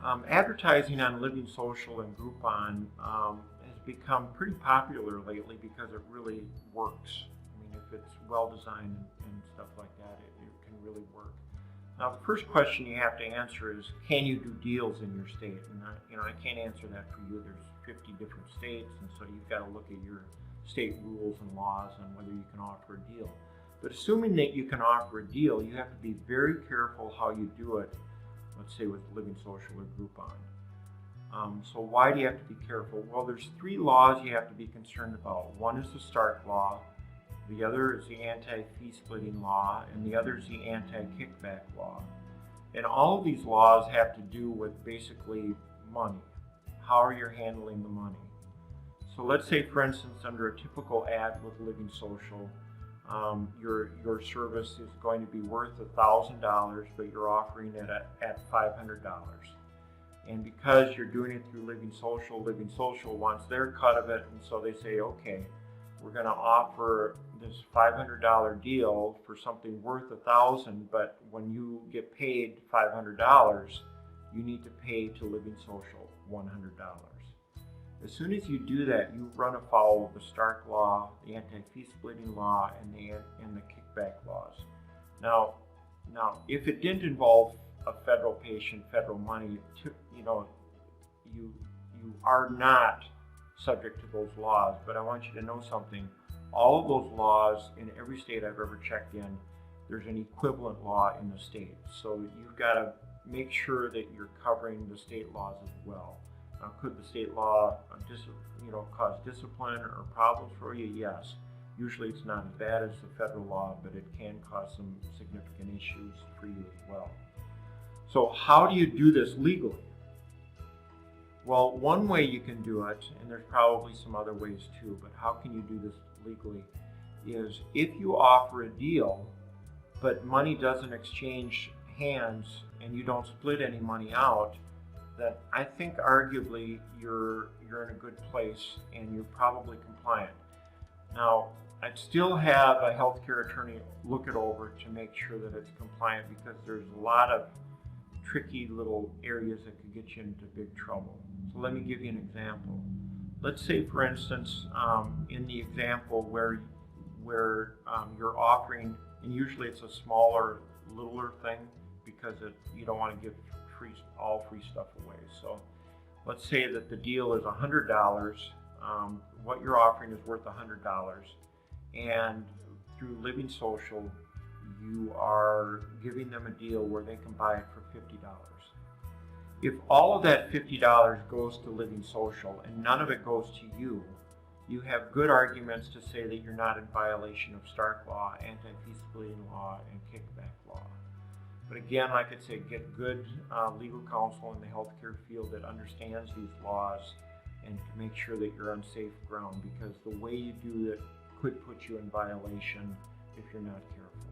Advertising on Living Social and Groupon has become pretty popular lately because it really works. I mean, if it's well designed and stuff like that, it can really work. Now, the first question you have to answer is, can you do deals in your state? And I can't answer that for you. There's 50 different states, and so you've got to look at your state rules and laws on whether you can offer a deal. But assuming that you can offer a deal, you have to be very careful how you do it, let's say with Living Social or Groupon. So why do you have to be careful? Well, there's 3 laws you have to be concerned about. One is the Stark Law, the other is the anti-fee splitting law, and the other is the anti-kickback law. And all of these laws have to do with basically money. How are you handling the money? So let's say, for instance, under a typical ad with Living Social, your service is going to be worth $1,000, but you're offering it at $500. And because you're doing it through Living Social wants their cut of it, and so they say, okay, we're going to offer this $500 deal for something worth $1,000, but when you get paid $500, you need to pay to Living Social $100. As soon as you do that, you run afoul of the Stark Law, the anti-fee splitting law, and the kickback laws. Now, if it didn't involve a federal patient, federal money, you are not subject to those laws. But I want you to know something. All of those laws in every state I've ever checked in, there's an equivalent law in the state. So you've got to make sure that you're covering the state laws as well. Now, could the state law cause discipline or problems for you? Yes. Usually it's not as bad as the federal law, but it can cause some significant issues for you as well. So how do you do this legally? Well, one way you can do it, and there's probably some other ways too, but how can you do this legally, is if you offer a deal, but money doesn't exchange hands and you don't split any money out, that I think arguably you're in a good place and you're probably compliant. Now, I'd still have a healthcare attorney look it over to make sure that it's compliant, because there's a lot of tricky little areas that could get you into big trouble. So let me give you an example. Let's say, for instance, in the example where you're offering, and usually it's a smaller, littler thing, because you don't want to give all free stuff away. So let's say that the deal is $100. What you're offering is worth $100, and through Living Social, you are giving them a deal where they can buy it for $50. If all of that $50 goes to Living Social and none of it goes to you, you have good arguments to say that you're not in violation of Stark Law, anti-fee splitting law, and kickback law. But again, like I say, get good legal counsel in the healthcare field that understands these laws and to make sure that you're on safe ground, because the way you do it could put you in violation if you're not careful.